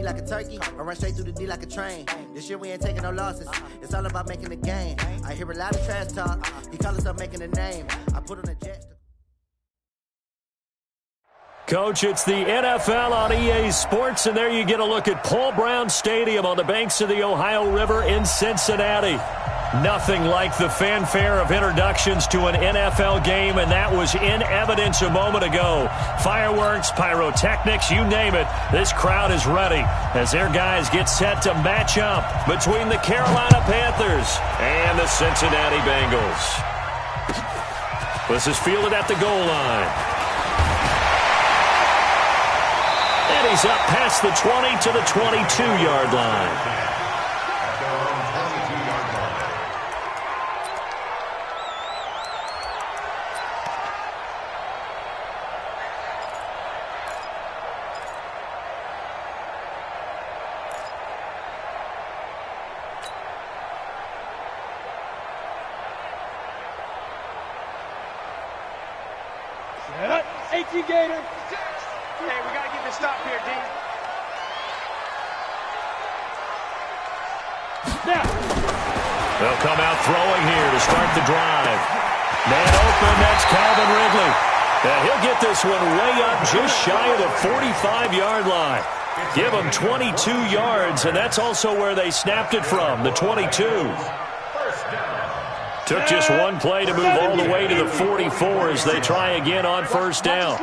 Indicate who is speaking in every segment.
Speaker 1: D like a turkey, or run straight through the D like a train. This year we ain't taking no losses. It's all about making the game. I hear a lot of trash talk. He call himself making a name. I put on a jet.
Speaker 2: Coach, it's the NFL on EA Sports, and there you get a look at Paul Brown Stadium on the banks of the Ohio River in Cincinnati. Nothing like the fanfare of introductions to an NFL game, and that was in evidence a moment ago. Fireworks, pyrotechnics, you name it. This crowd is ready as their guys get set to match up between the Carolina Panthers and the Cincinnati Bengals. This is fielded at the goal line. And he's up past the 20 to the 22-yard line.
Speaker 3: Set. 18 Gator. Hey, we got to get this stop here, D. Snap.
Speaker 2: They'll come out throwing here to start the drive. Man open, that's Calvin Ridley. And he'll get this one way up just shy of the 45-yard line. Give him 22 yards, and that's also where they snapped it from, the 22. Took just one play to move all the way to the 44 as they try again on first down.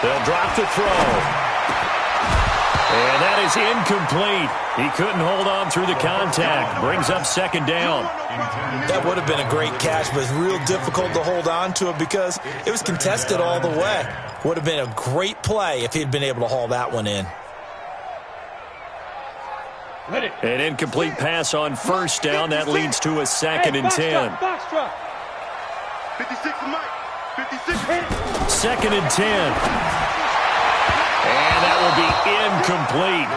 Speaker 2: They'll drop the throw. And that is incomplete. He couldn't hold on through the contact. Brings up second down.
Speaker 4: That would have been a great catch, but it's real difficult to hold on to it because it was contested all the way. Would have been a great play if he'd been able to haul that one in.
Speaker 2: An incomplete pass on first down. That leads to a second and 10.
Speaker 3: 56 Mike. 56.
Speaker 2: Second and 10. And that will be incomplete.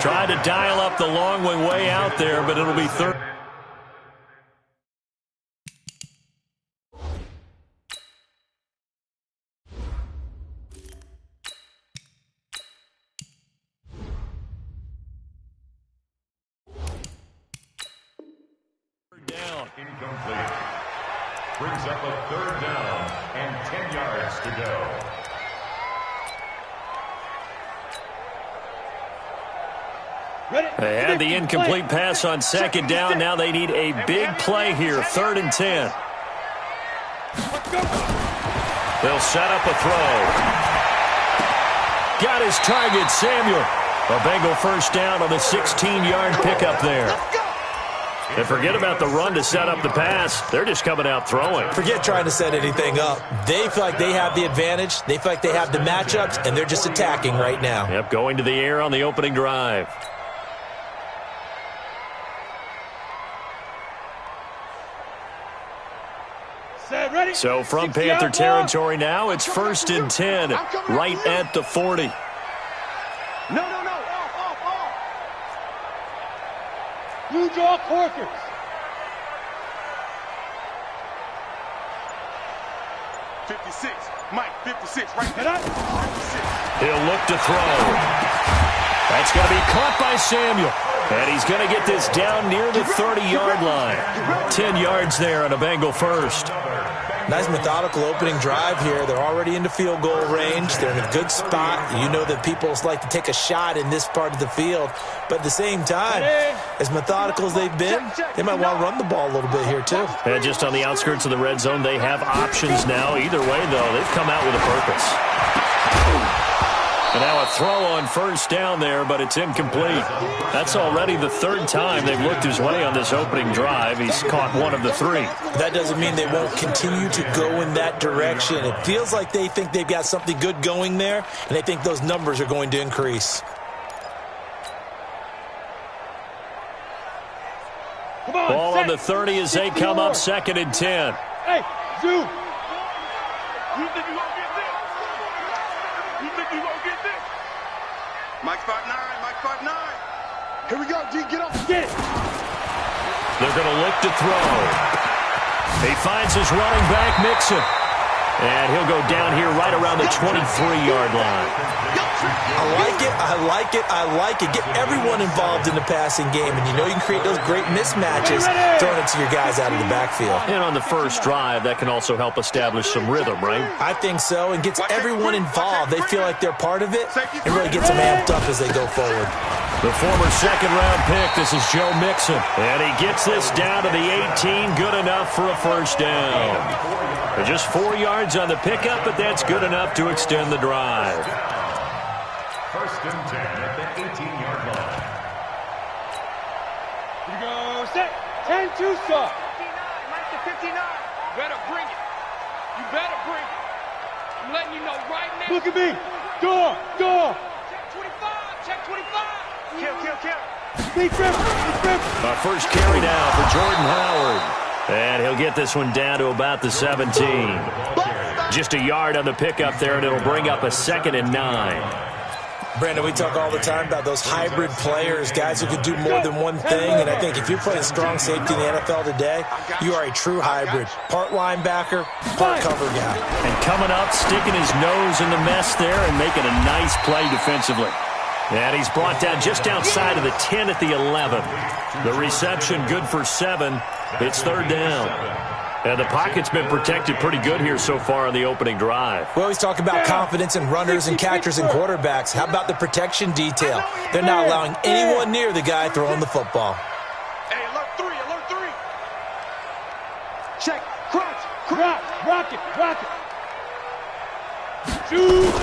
Speaker 2: Tried to dial up the long one way out there, but it'll be third. Down.
Speaker 5: Incomplete. Brings up a third down and 10 yards to go.
Speaker 2: They had the incomplete pass on second down. Now they need a big play here. Third and 10. They'll set up a throw. Got his target, Samuel. A Bengal first down on the 16-yard pickup there. And forget about the run to set up the pass. They're just coming out throwing.
Speaker 4: Forget trying to set anything up. They feel like they have the advantage. They feel like they have the matchups, and they're just attacking right now.
Speaker 2: Yep, going to the air on the opening drive. So from Panther territory now, it's first and 10, right at the 40.
Speaker 3: No. Off. Blue draw Corkers. Mike, 56, right there.
Speaker 2: He'll look to throw. That's going to be caught by Samuel. And he's going to get this down near the 30-yard line. 10 yards there on a Bengal first.
Speaker 4: Nice methodical opening drive here. They're already into field goal range. They're in a good spot. You know that people like to take a shot in this part of the field. But at the same time, as methodical as they've been, they might want to run the ball a little bit here too.
Speaker 2: And just on the outskirts of the red zone, they have options now. Either way, though, they've come out with a purpose. And now a throw on first down there, but it's incomplete. That's already the third time they've looked his way on this opening drive. He's caught one of the three.
Speaker 4: That doesn't mean they won't continue to go in that direction. It feels like they think they've got something good going there, and they think those numbers are going to increase.
Speaker 2: Ball on the 30 as they come up second and 10.
Speaker 3: Hey, Zoo. Mike 5'9". Here we go, G, get up, get it.
Speaker 2: They're going to look to throw. He finds his running back, Mixon. And he'll go down here right around the 23-yard line.
Speaker 4: I like it. Get everyone involved in the passing game, and you know you can create those great mismatches throwing it to your guys out of the backfield.
Speaker 2: And on the first drive, that can also help establish some rhythm, right?
Speaker 4: I think so, and gets everyone involved. They feel like they're part of it, and really gets them amped up as they go forward.
Speaker 2: The former second-round pick, this is Joe Mixon. And he gets this down to the 18, good enough for a first down. Just 4 yards on the pickup, but that's good enough to extend the drive.
Speaker 5: First and 10 at the 18-yard line.
Speaker 3: Here you go, set. 10-2 stop.
Speaker 6: 59, Mike to 59.
Speaker 3: Better bring it. You better bring it. I'm letting you know right now. Look at me. Door.
Speaker 6: Check 25. Check 25. Kill.
Speaker 3: Big rip.
Speaker 2: Our first carry now for Jordan Howard. And he'll get this one down to about the 17. Just a yard on the pickup there, and it'll bring up a 2nd and 9.
Speaker 4: Brandon, we talk all the time about those hybrid players, guys who can do more than one thing, and I think if you're playing strong safety in the NFL today, you are a true hybrid. Part linebacker, part cover guy.
Speaker 2: And coming up, sticking his nose in the mess there and making a nice play defensively. And he's brought down just outside of the 10 at the 11. The reception good for 7. It's 3rd down. And the pocket's been protected pretty good here so far on the opening drive.
Speaker 4: We always talk about confidence in runners and catchers and quarterbacks. How about the protection detail? They're not allowing anyone near the guy throwing the football.
Speaker 6: Hey, alert 3. Check.
Speaker 3: Rock it. Shoot.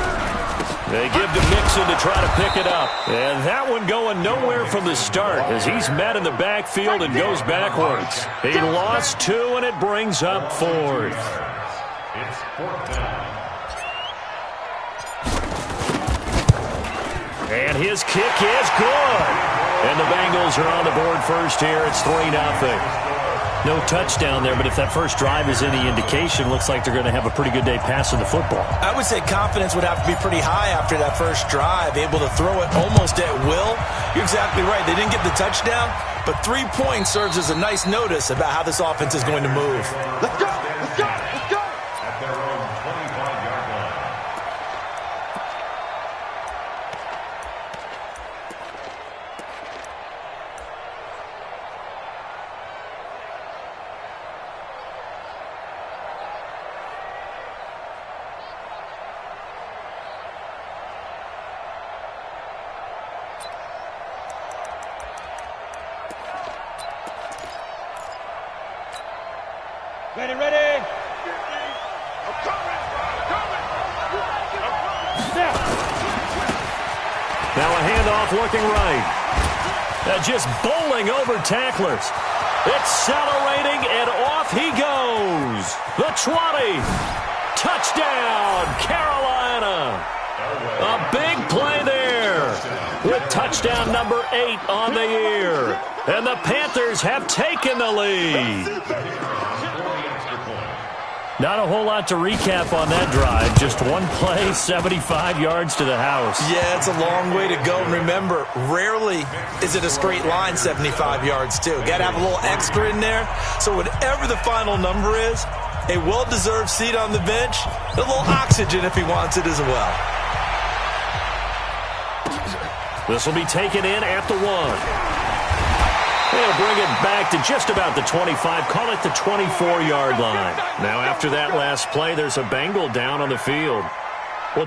Speaker 2: They give to Mixon to try to pick it up. And that one going nowhere from the start as he's met in the backfield and goes backwards. He lost 2, and it brings up 4th.
Speaker 5: It's 4th down.
Speaker 2: And his kick is good. And the Bengals are on the board first here. It's 3-0. No touchdown there, but if that first drive is any indication, looks like they're going to have a pretty good day passing the football.
Speaker 4: I would say confidence would have to be pretty high after that first drive, able to throw it almost at will. You're exactly right. They didn't get the touchdown, but 3 points serves as a nice notice about how this offense is going to move.
Speaker 6: Let's go.
Speaker 5: At their own 25-yard line.
Speaker 3: Ready.
Speaker 6: I'm coming.
Speaker 2: Now a handoff looking right. Just bowling over tacklers. Accelerating, and off he goes. The 20. Touchdown, Carolina. A big play there with touchdown number 8 on the year. And the Panthers have taken the lead. Not a whole lot to recap on that drive. Just one play, 75 yards to the house.
Speaker 4: Yeah, it's a long way to go. And remember, rarely is it a straight line 75 yards, too. Got to have a little extra in there. So whatever the final number is, a well-deserved seat on the bench, a little oxygen if he wants it as well.
Speaker 2: This will be taken in at the 1. They'll bring it back to just about the 25. Call it the 24-yard line. Now, after that last play, there's a Bengal down on the field. Well,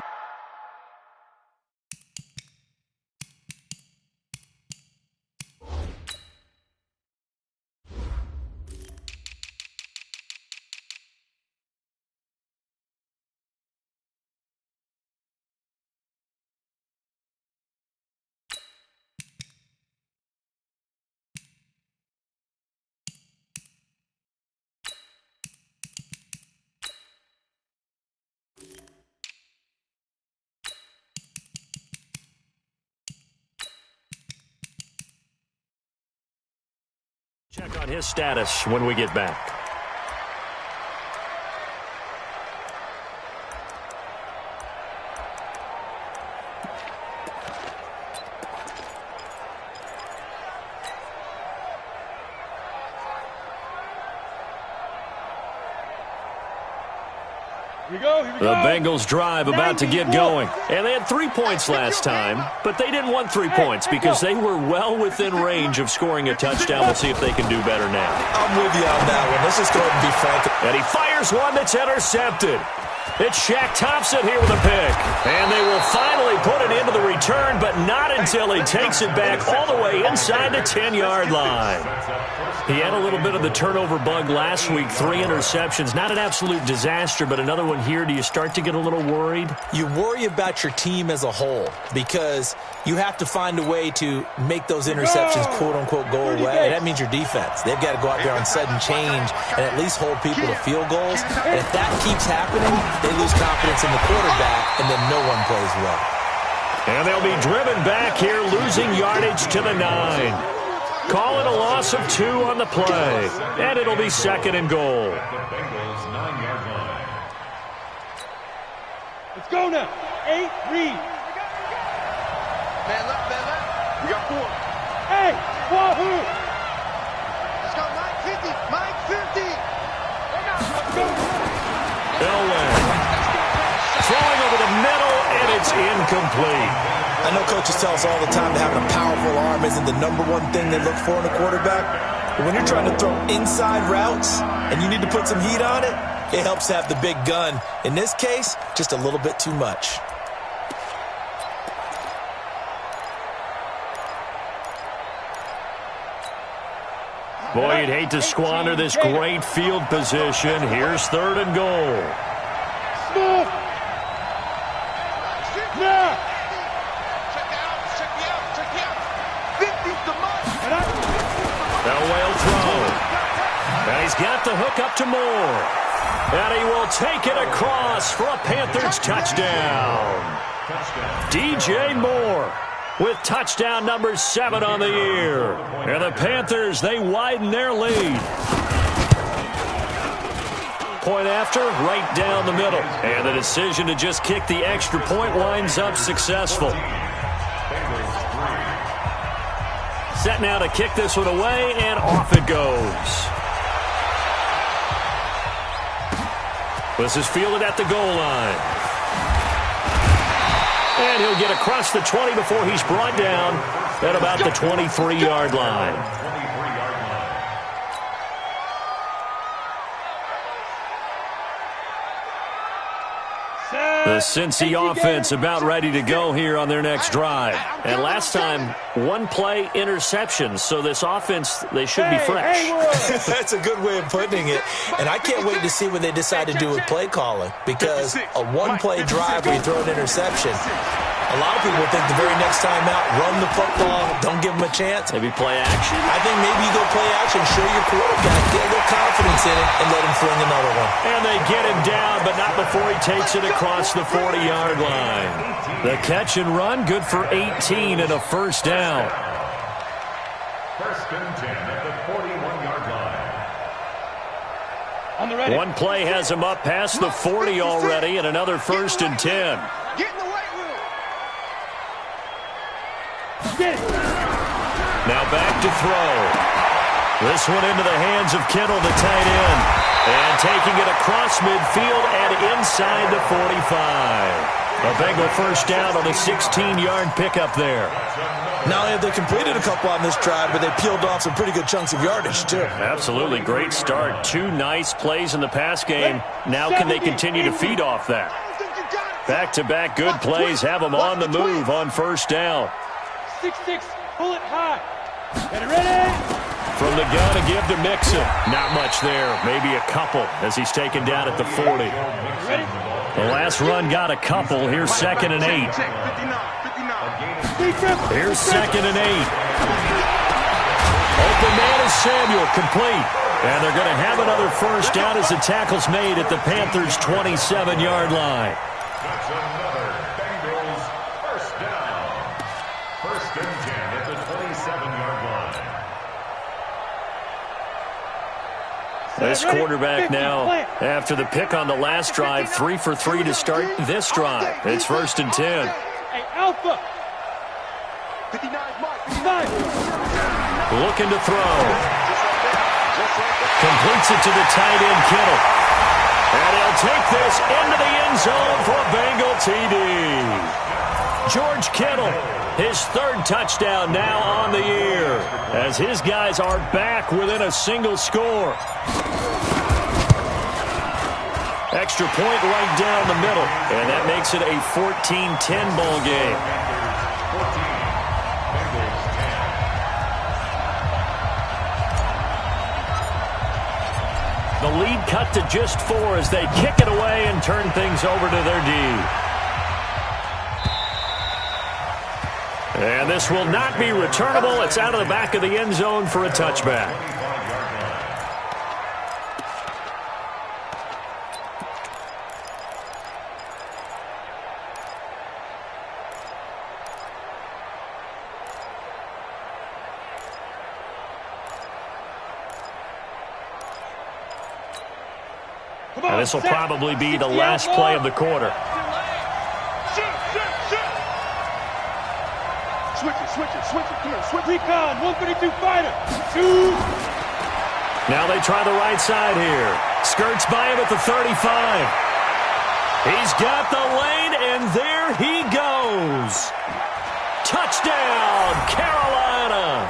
Speaker 2: check on his status when we get back. The Bengals drive about to get going. And they had 3 points last time, but they didn't want 3 points because they were well within range of scoring a touchdown. We'll see if they can do better now.
Speaker 4: I'm with you on that one. Let's just go ahead and be frank.
Speaker 2: And he fires one that's intercepted. It's Shaq Thompson here with a pick. And they will finally put it into the return, but not until he takes it back all the way inside the 10-yard line. He had a little bit of the turnover bug last week, 3 interceptions. Not an absolute disaster, but another one here. Do you start to get a little worried?
Speaker 4: You worry about your team as a whole because you have to find a way to make those interceptions, quote-unquote, go away. And that means your defense. They've got to go out there on sudden change and at least hold people to field goals. And if that keeps happening, they lose confidence in the quarterback, and then no one plays well.
Speaker 2: And they'll be driven back here, losing yardage to the 9. Call it a loss of 2 on the play. And it'll be 2nd and goal.
Speaker 5: The Bengals 9-yard line.
Speaker 3: Let's go now. 8, read.
Speaker 6: Man left, man left. We got 4.
Speaker 3: Hey, wahoo!
Speaker 6: Let's go, Mike 50. Mike 50.
Speaker 2: Elway throwing over the middle, and it's incomplete.
Speaker 4: I know coaches tell us all the time that having a powerful arm isn't the #1 thing they look for in a quarterback. But when you're trying to throw inside routes and you need to put some heat on it, it helps to have the big gun. In this case, just a little bit too much.
Speaker 2: Boy, you'd hate to squander this great field position. Here's 3rd and goal.
Speaker 3: Smooth. Now.
Speaker 2: Elway will throw. And he's got the hook up to Moore. And he will take it across for a Panthers touchdown. DJ Moore with touchdown number 7 on the year. And the Panthers, they widen their lead. Point after, right down the middle. And the decision to just kick the extra point winds up successful. Set now to kick this one away, and off it goes. This is fielded at the goal line. And he'll get across the 20 before he's brought down at about the 23-yard line. The Cincy offense about ready to go here on their next drive. And last time, 1-play interception. So this offense, they should be fresh.
Speaker 4: That's a good way of putting it. And I can't wait to see what they decide to do with play calling. Because a 1-play drive where you throw an interception, a lot of people think the very next time out, run the football, don't give them a chance.
Speaker 2: Maybe play action.
Speaker 4: I think maybe you go play action, show your quarterback, get a little confidence in it, and let him fling another one.
Speaker 2: And they get him down, but not before he takes it across the 40-yard line. The catch and run, good for 18 and a first down.
Speaker 5: 1st and 10 at the 41-yard line.
Speaker 3: On the ready.
Speaker 2: 1 play has him up past the 40 already, and another 1st and 10.
Speaker 6: Get in the weight room.
Speaker 2: Now back to throw. This one into the hands of Kittle, the tight end. And taking it across midfield and inside the 45. A Bengal first down on a 16-yard pickup there.
Speaker 4: Not only have they completed a couple on this drive, but they peeled off some pretty good chunks of yardage, too.
Speaker 2: Absolutely. Great start. 2 nice plays in the pass game. Now can they continue to feed off that? Back-to-back good plays have them on the move on first down.
Speaker 3: 6-6, pull it high. Get it ready.
Speaker 2: From the gun to give to Mixon. Not much there. Maybe a couple as he's taken down at the 40. The last run got a couple. Here's 2nd and 8. Here's 2nd and 8. Open man is Samuel, complete. And they're going to have another first down as the tackle's made at the Panthers' 27-yard line.
Speaker 5: That's another Bengals first down. 1st and 10 at the 27-yard line.
Speaker 2: This quarterback now, after the pick on the last drive, 3 for 3 to start this drive. It's 1st and 10.
Speaker 3: Hey, Alpha.
Speaker 6: 59, Mike.
Speaker 3: 59.
Speaker 2: Looking to throw. Completes it to the tight end, Kittle. And he'll take this into the end zone for a Bengal TD. George Kittle, his third touchdown now on the year, as his guys are back within a single score. Extra point right down the middle, and that makes it a 14-10 ball game. The lead cut to just 4 as they kick it away and turn things over to their D. And this will not be returnable. It's out of the back of the end zone for a touchback. And this will probably be the last play of the quarter.
Speaker 3: Switch it. Come on, switch. Recon, 132 fighter. 2.
Speaker 2: Now they try the right side here. Skirts by him at the 35. He's got the lane, and there he goes. Touchdown, Carolina.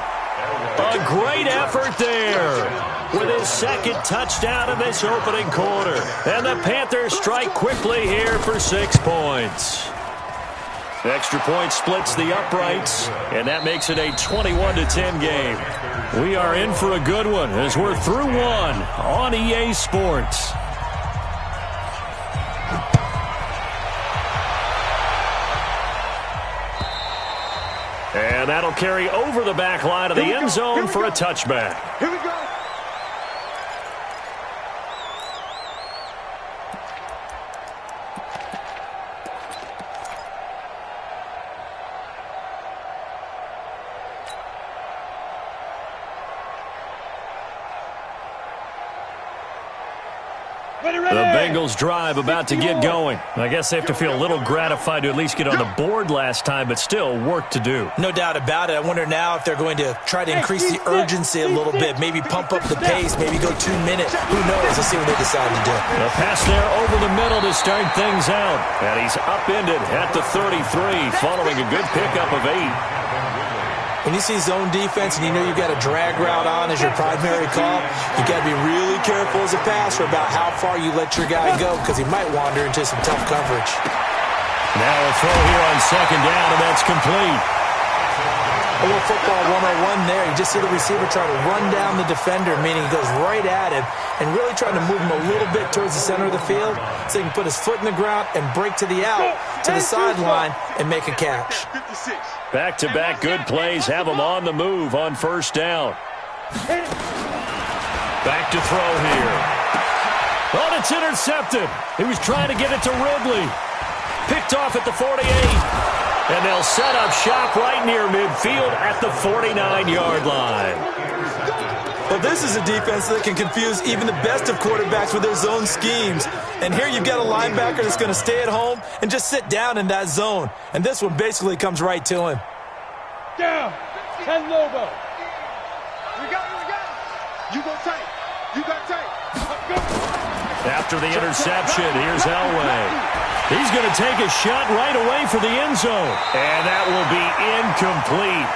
Speaker 2: A great effort there with his second touchdown in this opening quarter. And the Panthers strike quickly here for 6 points. The extra point splits the uprights, and that makes it a 21-10 game. We are in for a good one as we're through one on EA Sports. And that'll carry over the back line of the end zone for a touchback.
Speaker 3: Here we go.
Speaker 2: The Bengals drive about to get going. I guess they have to feel a little gratified to at least get on the board last time, but still work to do.
Speaker 4: No doubt about it. I wonder now if they're going to try to increase the urgency a little bit, maybe pump up the pace, maybe go 2 minutes. Who knows? Let's see what they decide to do.
Speaker 2: The pass there over the middle to start things out. And he's upended at the 33 following a good pickup of 8.
Speaker 4: When you see zone defense and you know you've got a drag route on as your primary call, you've got to be really careful as a passer about how far you let your guy go because he might wander into some tough coverage.
Speaker 2: Now a throw here on second down, and that's complete.
Speaker 4: A little football 101 there. You just see the receiver trying to run down the defender, meaning he goes right at him and really trying to move him a little bit towards the center of the field so he can put his foot in the ground and break to the out, to the sideline, and make a catch.
Speaker 2: Back-to-back good plays have him on the move on first down. Back to throw here. Oh, it's intercepted. He was trying to get it to Ridley. Picked off at the 48. And they'll set up shop right near midfield at the 49-yard line.
Speaker 4: Well, this is a defense that can confuse even the best of quarterbacks with their zone schemes. And here you've got a linebacker that's going to stay at home and just sit down in that zone. And this one basically comes right to him.
Speaker 3: Down. 10 Lobo.
Speaker 6: We got it. You go tight. You got tight. Go.
Speaker 2: After the interception, here's Elway. He's going to take a shot right away for the end zone. And that will be incomplete.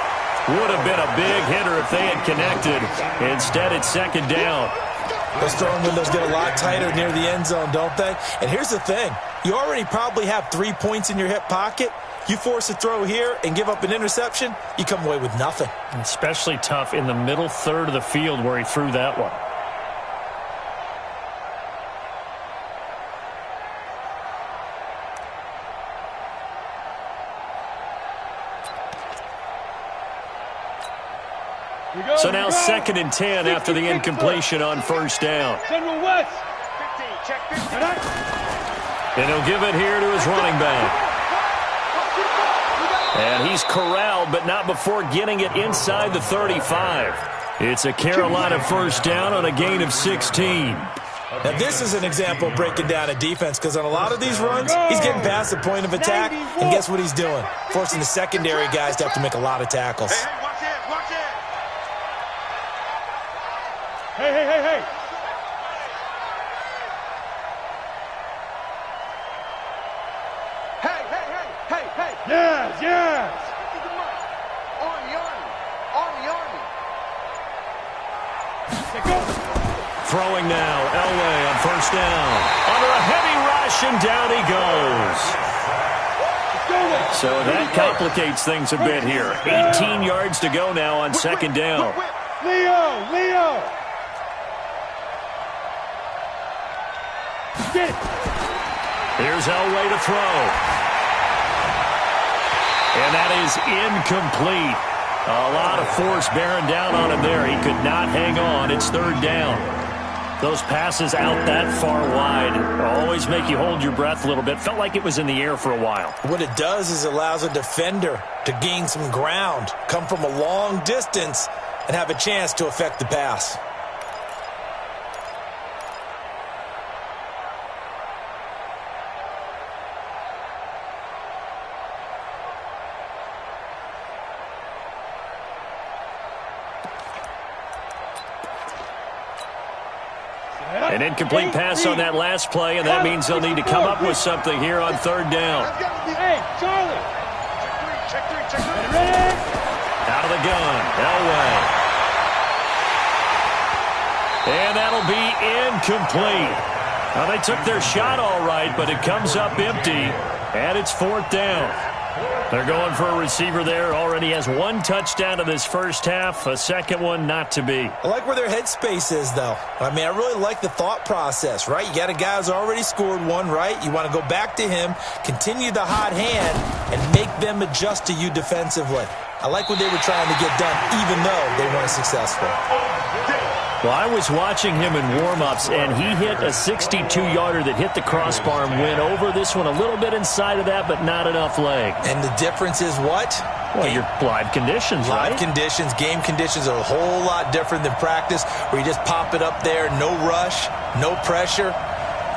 Speaker 2: Would have been a big hitter if they had connected. Instead, it's second down.
Speaker 4: Those throwing windows get a lot tighter near the end zone, don't they? And here's the thing. You already probably have 3 points in your hip pocket. You force a throw here and give up an interception, you come away with nothing.
Speaker 2: Especially tough in the middle third of the field where he threw that one. So now 2nd and 10 after the incompletion on first down.
Speaker 3: General West.
Speaker 6: 15, check 15.
Speaker 2: And he'll give it here to his running back. And he's corralled, but not before getting it inside the 35. It's a Carolina first down on a gain of 16.
Speaker 4: Now, this is an example of breaking down a defense because on a lot of these runs, he's getting past the point of attack, and guess what he's doing? Forcing the secondary guys to have to make a lot of tackles.
Speaker 6: Hey, watch it, watch it.
Speaker 3: Hey.
Speaker 2: Throwing now, Elway on first down. Under a heavy rush, and down he goes. So that complicates things a bit here. 18 yards to go now on second down.
Speaker 6: Leo!
Speaker 2: Here's Elway to throw. And that is incomplete. A lot of force bearing down on him there. He could not hang on. It's third down. Those passes out that far wide always make you hold your breath a little bit. Felt like it was in the air for a while.
Speaker 4: What it does is it allows a defender to gain some ground, come from a long distance, and have a chance to affect the pass.
Speaker 2: An incomplete pass on that last play, and that means they'll need to come up with something here on third down.
Speaker 6: Hey, Charlie! Check three. Ready?
Speaker 2: Out of the gun, Elway. And that'll be incomplete. Now, they took their shot all right, but it comes up empty, and it's fourth down. They're going for a receiver there. Already has one touchdown in this first half. A second one not to be.
Speaker 4: I like where their headspace is, though. I mean, I really like the thought process, right? You got a guy who's already scored one, right? You want to go back to him, continue the hot hand, and make them adjust to you defensively. I like what they were trying to get done, even though they weren't successful.
Speaker 2: Well, I was watching him in warm-ups, and he hit a 62-yarder that hit the crossbar and went over. This one a little bit inside of that, but not enough leg.
Speaker 4: And the difference is what?
Speaker 2: Well, your live conditions, right?
Speaker 4: Live conditions, game conditions are a whole lot different than practice, where you just pop it up there, no rush, no pressure.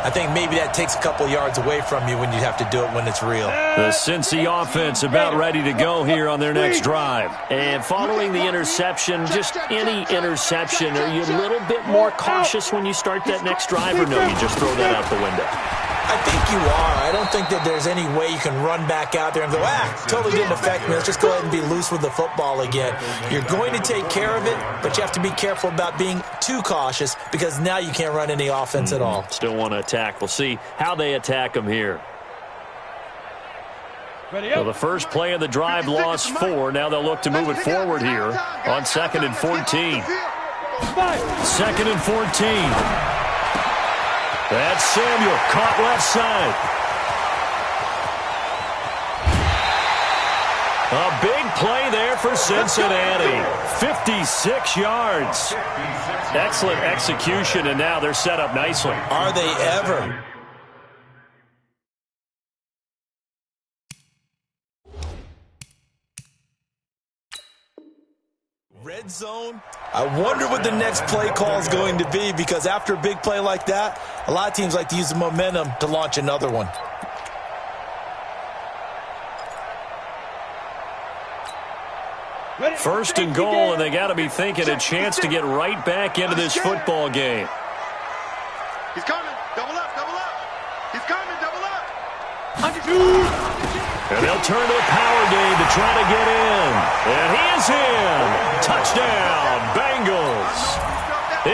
Speaker 4: I think maybe that takes a couple yards away from you when you have to do it when it's real.
Speaker 2: The Cincy offense about ready to go here on their next drive. And following the interception, just any interception, are you a little bit more cautious when you start that next drive, or no, you just throw that out the window?
Speaker 4: I think you are. I don't think that there's any way you can run back out there and go, totally didn't affect me. Let's just go ahead and be loose with the football again. You're going to take care of it, but you have to be careful about being too cautious because now you can't run any offense at all.
Speaker 2: Still want to attack. We'll see how they attack them here. Well, the first play of the drive lost 4. Now they'll look to move it forward here on 2nd and 14. 2nd and 14. That's Samuel, caught left side. A big play there for Cincinnati. 56 yards. Excellent execution, and now they're set up nicely.
Speaker 4: Are they ever? Red zone. I wonder what the next play call is going to be, because after a big play like that, a lot of teams like to use the momentum to launch another one.
Speaker 2: First and goal, and they got to be thinking a chance to get right back into this football game.
Speaker 6: He's coming. Double up. He's coming. Double up.
Speaker 2: And they'll turn to the power game to try to get in. And he is in. Touchdown, Bengals.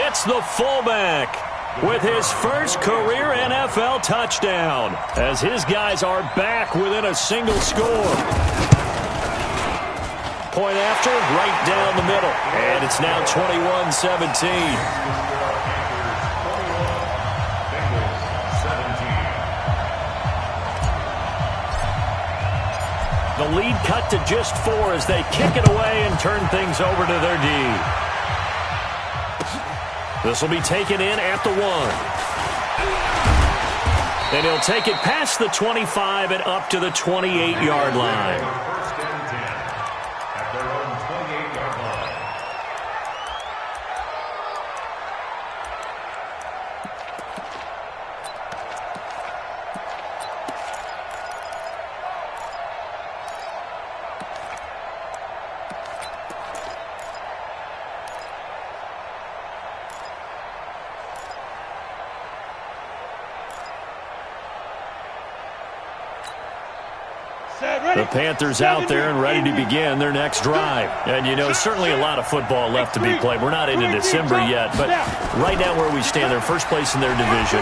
Speaker 2: It's the fullback with his first career NFL touchdown, as his guys are back within a single score. Point after, right down the middle. And it's now 21-17. The lead cut to just 4 as they kick it away and turn things over to their D. This will be taken in at the 1. And he'll take it past the 25 and up to the 28-yard line.
Speaker 5: First and 10 at their own 28-yard line.
Speaker 2: The Panthers out there and ready to begin their next drive. And, you know, certainly a lot of football left to be played. We're not into December yet, but right now where we stand, they're first place in their division.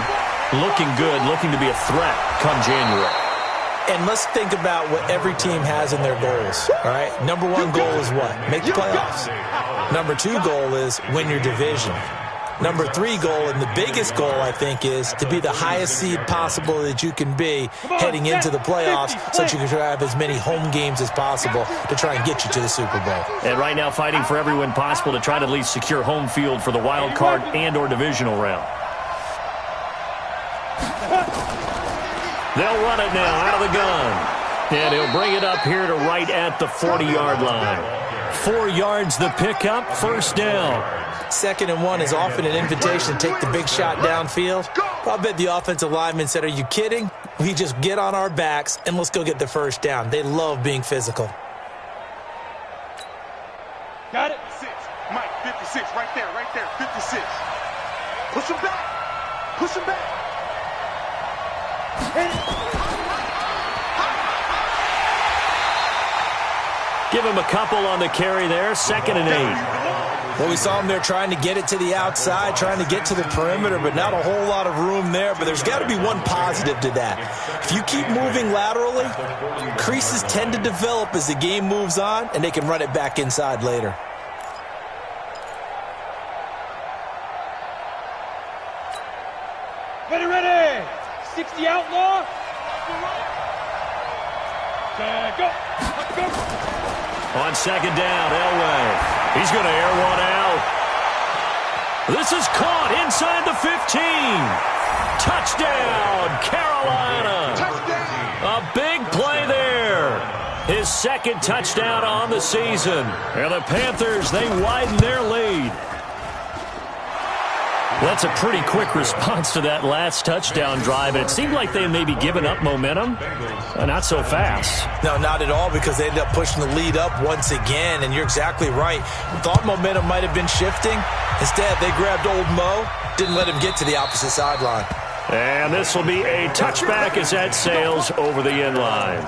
Speaker 2: Looking good, looking to be a threat come January.
Speaker 4: And let's think about what every team has in their goals, all right? Number one goal is what? Make the playoffs. Number two goal is win your division. Number three goal, and the biggest goal, I think, is to be the highest seed possible that you can be heading into the playoffs so that you can have as many home games as possible to try and get you to the Super Bowl.
Speaker 2: And right now fighting for every win possible to try to at least secure home field for the wild card and or divisional round. They'll run it now out of the gun. And he'll bring it up here to right at the 40-yard line. 4 yards the pickup, first down.
Speaker 4: 2nd and 1 is often an invitation to take the big shot downfield. I bet the offensive lineman said, are you kidding? We just get on our backs and let's go get the first down. They love being physical.
Speaker 6: Got it? 6. Mike, 56, right there, 56. Push him back. Push him back.
Speaker 2: Give him a couple on the carry there, 2nd and 8.
Speaker 4: Well, we saw him there trying to get it to the outside, trying to get to the perimeter, but not a whole lot of room there. But there's got to be one positive to that. If you keep moving laterally, creases tend to develop as the game moves on, and they can run it back inside later.
Speaker 3: Ready. 60 outlaw. Go.
Speaker 2: On 2nd down, Elway. He's going to air one out. This is caught inside the 15. Touchdown, Carolina. A big play there. His 2nd touchdown on the season. And the Panthers, they widen their lead. That's a pretty quick response to that last touchdown drive. And it seemed like they may be giving up momentum. Not so fast.
Speaker 4: No, not at all, because they ended up pushing the lead up once again. And you're exactly right. Thought momentum might have been shifting. Instead, they grabbed old Mo, didn't let him get to the opposite sideline.
Speaker 2: And this will be a touchback as that sails over the end line.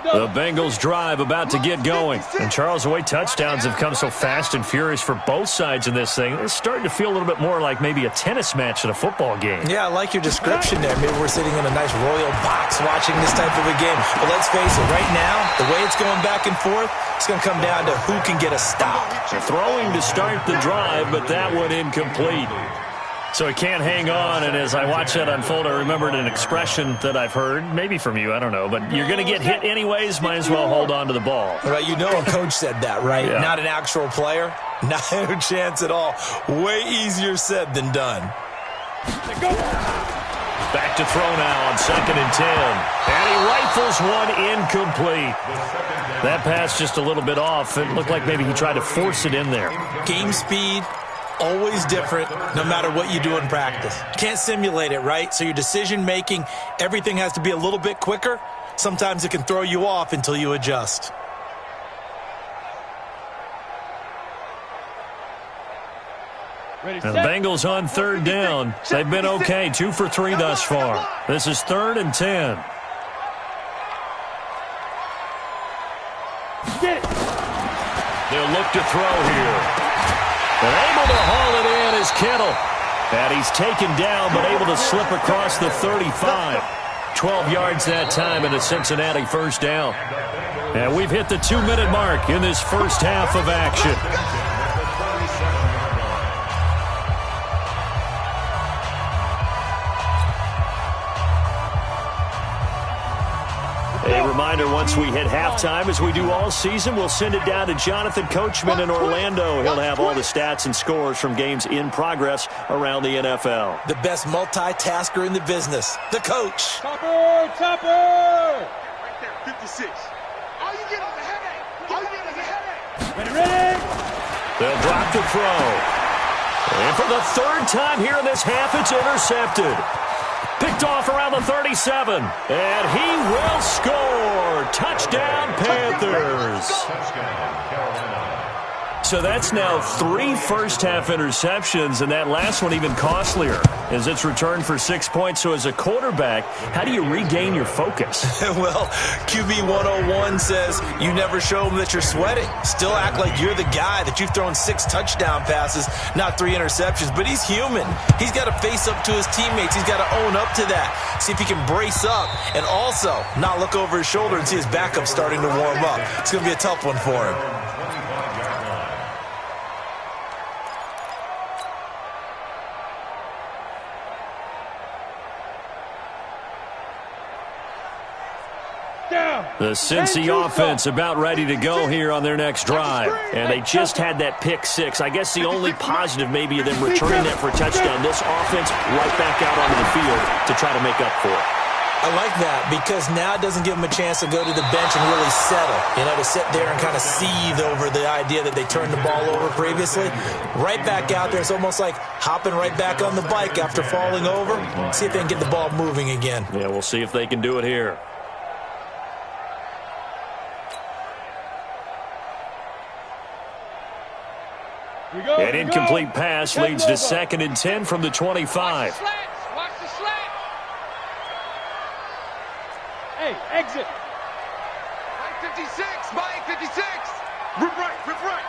Speaker 2: The Bengals drive about to get going. And Charles, the way touchdowns have come so fast and furious for both sides in this thing, it's starting to feel a little bit more like maybe a tennis match at a football game.
Speaker 4: Yeah, I like your description there. Maybe we're sitting in a nice royal box watching this type of a game. But let's face it, right now, the way it's going back and forth, it's going to come down to who can get a stop.
Speaker 2: Throwing to start the drive, but that one incomplete. So he can't hang on, and as I watch that unfold, I remembered an expression that I've heard, maybe from you, I don't know, but you're going to get hit anyways, might as well hold on to the ball.
Speaker 4: Right, you know a coach said that, right?
Speaker 2: Yeah.
Speaker 4: Not an actual player. Not a chance at all. Way easier said than done.
Speaker 2: Back to throw now on 2nd and 10. And he rifles one incomplete. That pass just a little bit off. It looked like maybe he tried to force it in there.
Speaker 4: Game speed. Always different, no matter what you do in practice. Can't simulate it, right? So your decision-making, everything has to be a little bit quicker. Sometimes it can throw you off until you adjust.
Speaker 2: And the Bengals on 3rd down. They've been okay, 2 for 3 thus far. This is 3rd and 10. They'll look to throw here. And able to haul it in is Kittle. And he's taken down, but able to slip across the 35. 12 yards that time and a Cincinnati first down. And we've hit the 2-minute mark in this first half of action. A reminder, once we hit halftime, as we do all season, we'll send it down to Jonathan Coachman in Orlando. He'll have all the stats and scores from games in progress around the NFL.
Speaker 4: The best multitasker in the business, the coach.
Speaker 3: Topper!
Speaker 6: Right there, 56. All you get is a headache.
Speaker 3: Ready?
Speaker 2: They'll drop the throw. And for the 3rd time here in this half, it's intercepted. Picked off around the 37. And he will score. Touchdown, Panthers.
Speaker 5: Touchdown, Carolina.
Speaker 2: So that's now 3 first-half interceptions, and that last one even costlier as it's returned for 6 points. So as a quarterback, how do you regain your focus?
Speaker 4: Well, QB 101 says you never show them that you're sweating. Still act like you're the guy, that you've thrown 6 touchdown passes, not 3 interceptions. But he's human. He's got to face up to his teammates. He's got to own up to that. See if he can brace up and also not look over his shoulder and see his backup starting to warm up. It's going to be a tough one for him.
Speaker 2: The Cincy offense about ready to go here on their next drive. And they just had that pick 6. I guess the only positive maybe of them returning that for a touchdown. This offense right back out onto the field to try to make up for it.
Speaker 4: I like that because now it doesn't give them a chance to go to the bench and really settle. You know, to sit there and kind of seethe over the idea that they turned the ball over previously. Right back out there. It's almost like hopping right back on the bike after falling over. See if they can get the ball moving again.
Speaker 2: Yeah, we'll see if they can do it here. An incomplete pass leads to 2nd and 10 from the 25.
Speaker 3: Watch the slats. Hey, exit. Mike 56. Mike 56.
Speaker 6: Rip right, rip right.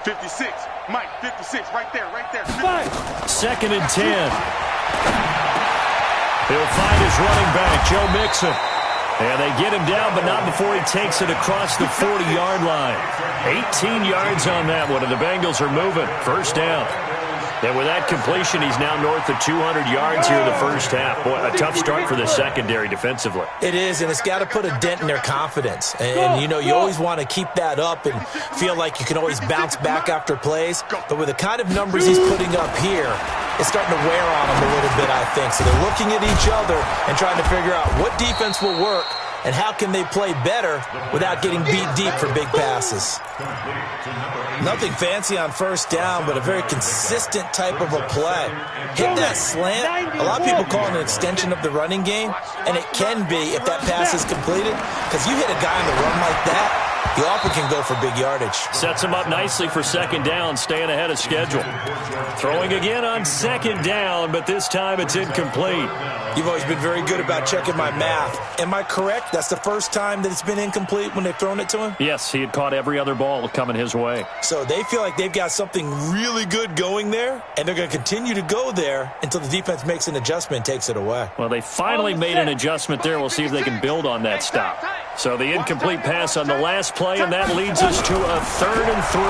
Speaker 6: 56. Mike 56. Right there, right there.
Speaker 2: 2nd and 10. He'll find his running back, Joe Mixon. And they get him down, but not before he takes it across the 40-yard line. 18 yards on that one, and the Bengals are moving. First down. And with that completion, he's now north of 200 yards here in the first half. Boy, a tough start for the secondary defensively.
Speaker 4: It is, and it's got to put a dent in their confidence. And, you know, you always want to keep that up and feel like you can always bounce back after plays. But with the kind of numbers he's putting up here, it's starting to wear on them a little bit, I think. So they're looking at each other and trying to figure out what defense will work and how can they play better without getting beat deep for big passes. Nothing fancy on first down, but a very consistent type of a play. Hit that slant. A lot of people call it an extension of the running game, and it can be if that pass is completed, because you hit a guy on the run like that, he often can go for big yardage.
Speaker 2: Sets him up nicely for 2nd down, staying ahead of schedule. Throwing again on 2nd down, but this time it's incomplete.
Speaker 4: You've always been very good about checking my math. Am I correct? That's the first time that it's been incomplete when they've thrown it to him?
Speaker 2: Yes, he had caught every other ball coming his way.
Speaker 4: So they feel like they've got something really good going there, and they're going to continue to go there until the defense makes an adjustment and takes it away.
Speaker 2: Well, they finally made an adjustment there. We'll see if they can build on that stop. So the incomplete pass on the last play, and that leads us to a 3rd and 3.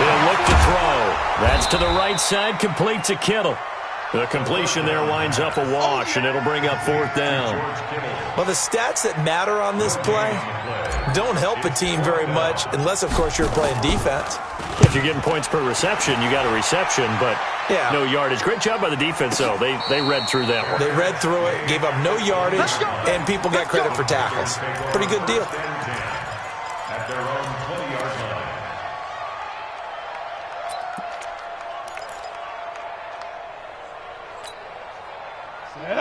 Speaker 2: They'll look to throw. That's to the right side, complete to Kittle. The completion there winds up a wash, and it'll bring up 4th down.
Speaker 4: Well, the stats that matter on this play don't help a team very much unless, of course, you're playing defense.
Speaker 2: If you're getting points per reception, you got a reception, but no yardage. Great job by the defense, though. They read through that one.
Speaker 4: They read through it, gave up no yardage, and people got credit for tackles. Pretty good deal.
Speaker 5: At their own 20-yard line.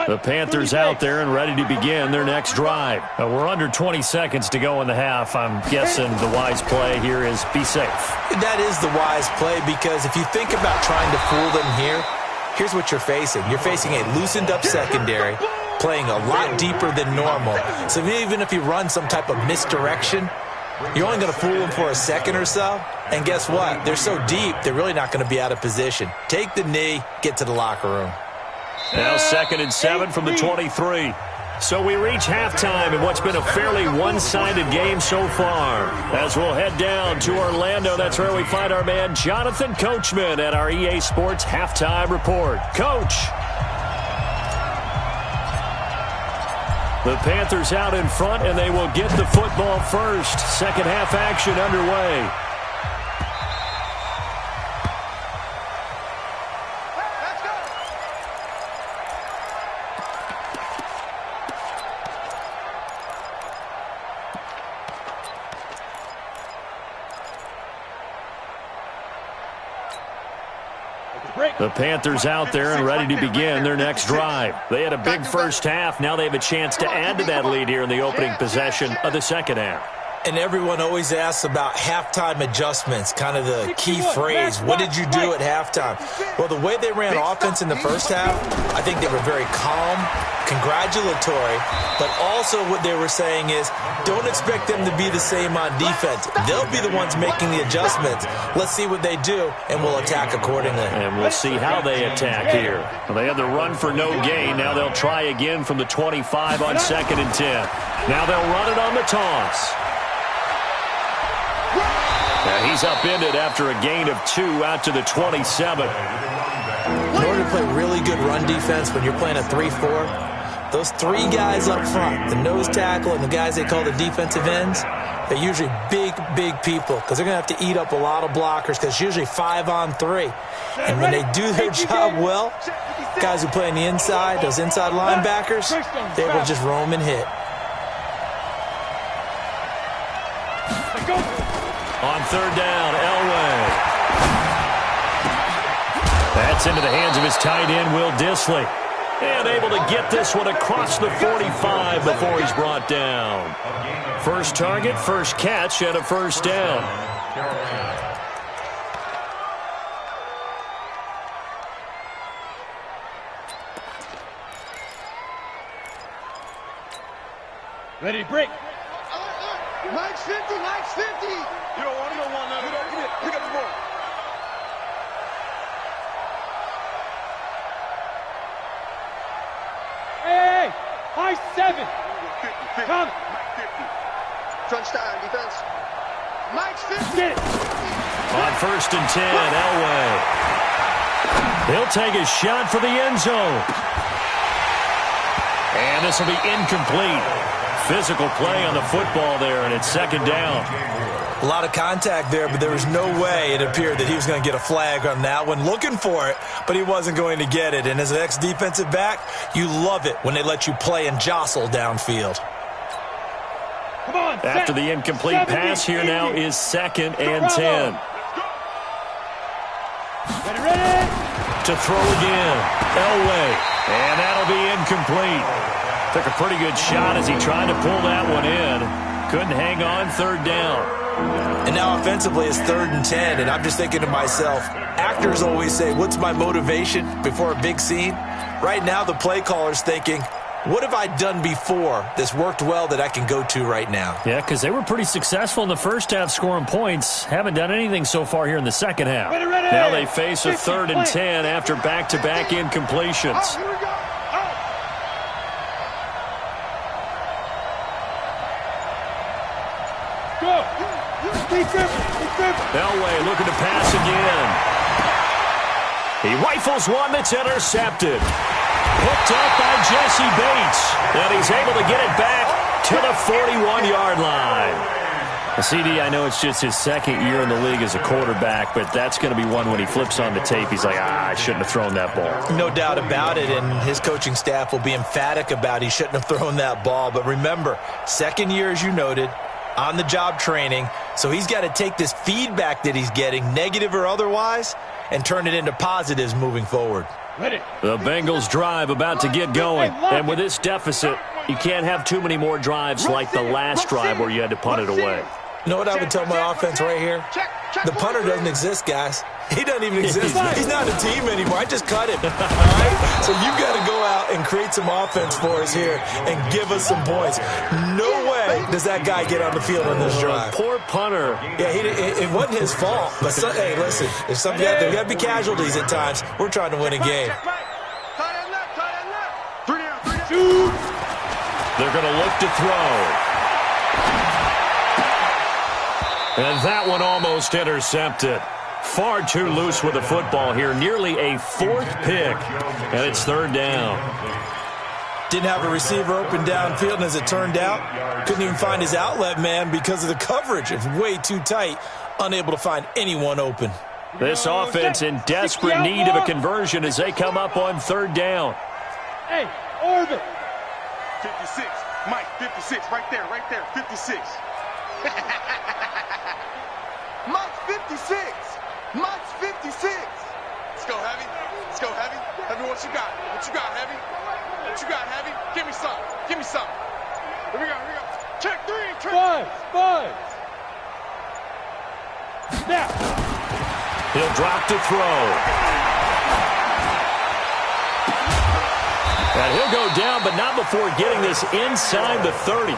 Speaker 2: The Panthers out there and ready to begin their next drive. We're under 20 seconds to go in the half. I'm guessing the wise play here is be safe.
Speaker 4: That is the wise play, because if you think about trying to fool them here, here's what you're facing. You're facing a loosened-up secondary, playing a lot deeper than normal. So even if you run some type of misdirection, you're only going to fool them for a second or so. And guess what? They're so deep, they're really not going to be out of position. Take the knee, get to the locker room.
Speaker 2: Now 2nd and 7 from the 23. So we reach halftime in what's been a fairly one-sided game so far. As we'll head down to Orlando, that's where we find our man Jonathan Coachman at our EA Sports Halftime Report. Coach. The Panthers out in front, and they will get the football first. Second half action underway. The Panthers out there and ready to begin their next drive. They had a big first half. Now they have a chance to add to that lead here in the opening possession of the second half.
Speaker 4: And everyone always asks about halftime adjustments, kind of the key phrase. What did you do at halftime? Well, the way they ran offense in the first half, I think they were very calm, congratulatory, but also what they were saying is don't expect them to be the same on defense. They'll be the ones making the adjustments. Let's see what they do, and we'll attack accordingly.
Speaker 2: And we'll see how they attack here. Well, they had the run for no gain. Now they'll try again from the 25 on 2nd and 10. Now they'll run it on the toss. Now he's upended after a gain of 2 out to the 27.
Speaker 4: In order to play really good run defense when you're playing a 3-4, those 3 guys up front, the nose tackle and the guys they call the defensive ends, they're usually big, big people because they're going to have to eat up a lot of blockers because it's usually 5 on 3. And when they do their job well, guys who play on the inside, those inside linebackers, they will just roam and hit.
Speaker 2: On 3rd down, Elway. That's into the hands of his tight end, Will Dissly. And able to get this one across the 45 before he's brought down. First target, first catch, and a first down.
Speaker 3: Ready to break.
Speaker 6: Mike's 50, Mike's 50. You don't want none. Get it. Pick up the ball.
Speaker 3: Hey, high 7.
Speaker 6: 50.
Speaker 3: Come.
Speaker 6: Mike 50. Touchdown, defense. Mike's 50.
Speaker 3: Get it.
Speaker 2: On 1st and 10, Elway. He'll take a shot for the end zone. And this will be incomplete. Physical play on the football there, and it's 2nd down.
Speaker 4: A lot of contact there, but there was no way it appeared that he was going to get a flag on that one. Looking for it, but he wasn't going to get it. And as an ex-defensive back, you love it when they let you play and jostle downfield.
Speaker 3: Come on,
Speaker 2: After the incomplete pass, here now is 2nd and 10.
Speaker 3: Ready.
Speaker 2: To throw again, Elway. And that'll be incomplete. Took a pretty good shot as he tried to pull that one in. Couldn't hang on, 3rd down.
Speaker 4: And now offensively it's 3rd and 10, and I'm just thinking to myself, actors always say, what's my motivation before a big scene? Right now the play caller's thinking, what have I done before that's worked well that I can go to right now?
Speaker 2: Yeah, because they were pretty successful in the first half scoring points. Haven't done anything so far here in the second half.
Speaker 3: Ready.
Speaker 2: Now they face a 3rd and 10 after back-to-back incompletions.
Speaker 6: Here we go.
Speaker 3: Go.
Speaker 2: Elway looking to pass again. He rifles one that's intercepted. Picked up by Jesse Bates. And he's able to get it back to the 41-yard line. CD, I know it's just his 2nd year in the league as a quarterback, but that's going to be one when he flips on the tape, he's like, I shouldn't have thrown that ball.
Speaker 4: No doubt about it, and his coaching staff will be emphatic about he shouldn't have thrown that ball. But remember, 2nd year, as you noted, on-the-job training, so he's got to take this feedback that he's getting, negative or otherwise, and turn it into positives moving forward.
Speaker 3: Ready.
Speaker 2: The Bengals drive about to get going, and with this deficit, you can't have too many more drives like the last drive where you had to punt it away.
Speaker 4: You know what I would tell my offense right here? The punter doesn't exist, guys. He doesn't even exist. He's not a team anymore. I just cut him. All right? So you've got to go out and create some offense for us here and give us some points. No way does that guy get on the field on this drive.
Speaker 2: Poor punter.
Speaker 4: Yeah, it wasn't his fault. But hey, listen, there got to be casualties at times. We're trying to win a game.
Speaker 2: They're going to look to throw. And that one almost intercepted. Far too loose with the football here. Nearly a 4th pick. And it's 3rd down.
Speaker 4: Didn't have a receiver open downfield, and as it turned out, couldn't even find his outlet man because of the coverage. It's way too tight. Unable to find anyone open.
Speaker 2: This offense in desperate need of a conversion as they come up on 3rd down.
Speaker 3: Hey, orbit.
Speaker 6: 56. Mike, 56. Right there. 56. Mike's 56. Mike's 56. Let's go, Heavy. Let's go, Heavy. Heavy, what you got? What you got, Heavy? What you got, Heavy? Give me some. Give me some. Here we go, here we go. Check 3, check.
Speaker 3: Five. Snap.
Speaker 2: He'll drop to throw. And he'll go down, but not before getting this inside the 30.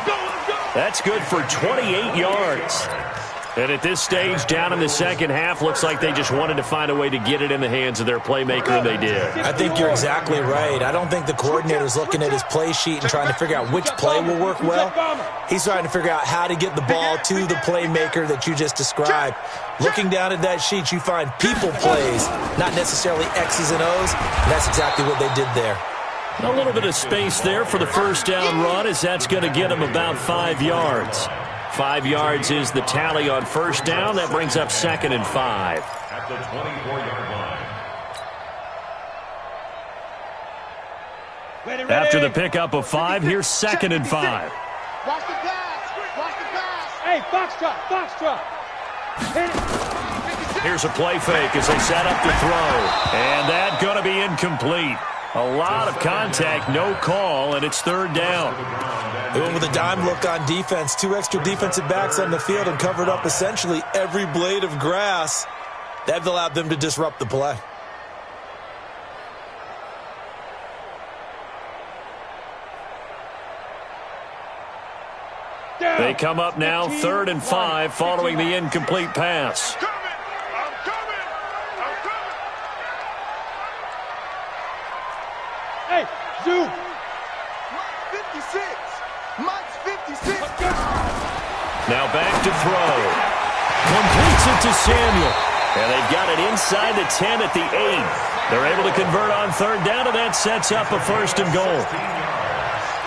Speaker 2: That's good for 28 yards. And at this stage, down in the second half, looks like they just wanted to find a way to get it in the hands of their playmaker, and they did.
Speaker 4: I think you're exactly right. I don't think the coordinator's looking at his play sheet and trying to figure out which play will work well. He's trying to figure out how to get the ball to the playmaker that you just described. Looking down at that sheet, you find people plays, not necessarily X's and O's, and that's exactly what they did there.
Speaker 2: A little bit of space there for the first down run, as that's going to get him about 5 yards. 5 yards is the tally on first down. That brings up 2nd and 5.
Speaker 5: At the 24-yard line.
Speaker 2: After the pickup of 5, here's 2nd and 5.
Speaker 6: Watch the pass. Watch the pass.
Speaker 3: Hey, foxtrot. Hit it.
Speaker 2: Here's a play fake as they set up to throw. And that's going to be incomplete. A lot of contact, no call, and it's 3rd down.
Speaker 4: They went with a dime look on defense. 2 extra defensive backs on the field and covered up essentially every blade of grass. That allowed them to disrupt the play.
Speaker 2: They come up now, 3rd and 5, following the incomplete pass.
Speaker 6: I'm coming.
Speaker 3: Hey, zoom.
Speaker 6: Mike's 56.
Speaker 2: Now back to throw. Completes it to Samuel. And they've got it inside the 10 at the 8. They're able to convert on 3rd down, and that sets up a 1st and goal.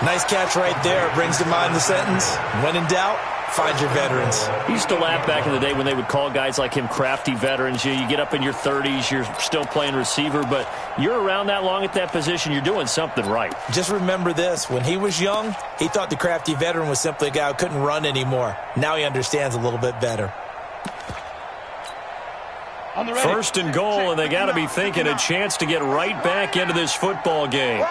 Speaker 4: Nice catch right there. Brings to mind the sentence, when in doubt, find your veterans.
Speaker 2: He used to laugh back in the day when they would call guys like him crafty veterans. You get up in your 30s, you're still playing receiver, but you're around that long at that position, you're doing something right.
Speaker 4: Just remember this. When he was young, he thought the crafty veteran was simply a guy who couldn't run anymore. Now he understands a little bit better.
Speaker 2: 1st and goal, and they got to be thinking a chance to get right back into this football game.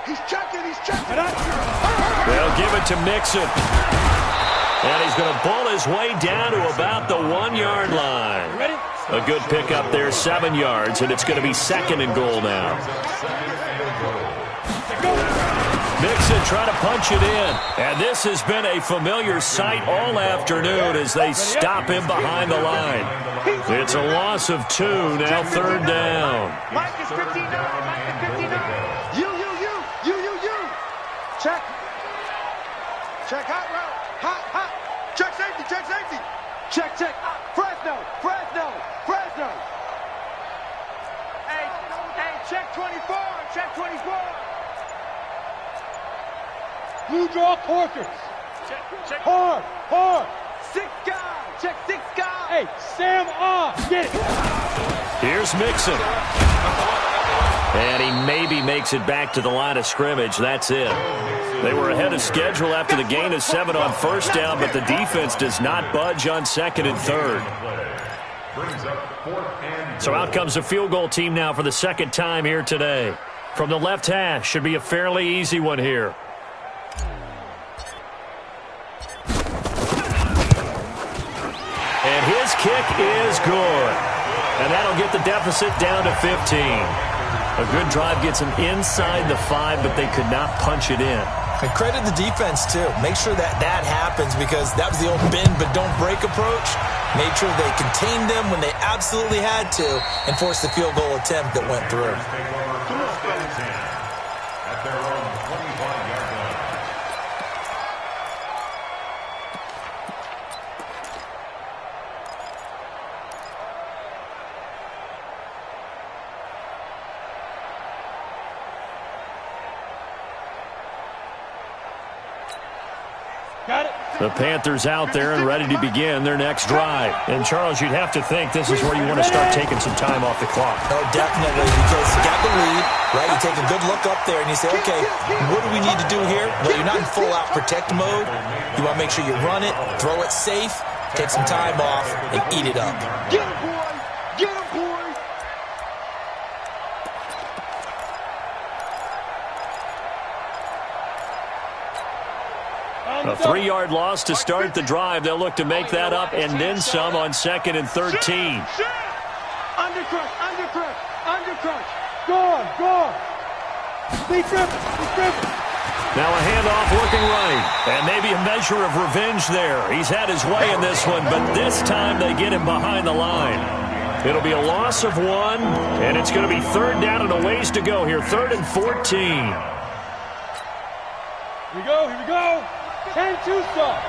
Speaker 6: He's checking.
Speaker 2: They'll give it to Mixon. And he's going to pull his way down to about the 1-yard line.
Speaker 3: Ready?
Speaker 2: A good pickup there, 7 yards, and it's going to be 2nd and goal now. Mixon trying to punch it in. And this has been a familiar sight all afternoon as they stop him behind the line. It's a loss of 2, now 3rd down.
Speaker 6: Mike is 59. You. Check hot route. Hot. Check safety. Check. Fresno. Hey, check 24.
Speaker 3: Blue draw quarters.
Speaker 6: Check.
Speaker 3: Hard.
Speaker 6: 6 guys. Check 6 guys.
Speaker 3: Hey, Sam on. Get it.
Speaker 2: Here's Mixon. And he maybe makes it back to the line of scrimmage. That's it. They were ahead of schedule after the gain of 7 on 1st down, but the defense does not budge on 2nd and 3rd. So out comes the field goal team now for the 2nd time here today. From the left hash, should be a fairly easy one here. And his kick is good. And that'll get the deficit down to 15. A good drive gets them inside the 5, but they could not punch it in.
Speaker 4: And credit the defense, too. Make sure that happens, because that was the old bend but don't break approach. Made sure they contained them when they absolutely had to and forced the field goal attempt that went through.
Speaker 5: At their own 25-yard line.
Speaker 3: Got it.
Speaker 2: The Panthers out there and ready to begin their next drive. And, Charles, you'd have to think this is where you want to start taking some time off the clock.
Speaker 4: Oh, definitely, because you got the lead, right? You take a good look up there and you say, okay, what do we need to do here? Well, you're not in full-out protect mode. You want to make sure you run it, throw it safe, take some time off, and eat it up.
Speaker 6: Get him, boy.
Speaker 2: A 3-yard loss to start the drive. They'll look to make that up and then some on 2nd and 13.
Speaker 3: Undercrush, undercrush, undercrush. Go on. Be driven.
Speaker 2: Now a handoff looking right. And maybe a measure of revenge there. He's had his way in this one, but this time they get him behind the line. It'll be a loss of 1, and it's going to be 3rd down and a ways to go here. 3rd and 14.
Speaker 3: Here we go. 10-2 stop.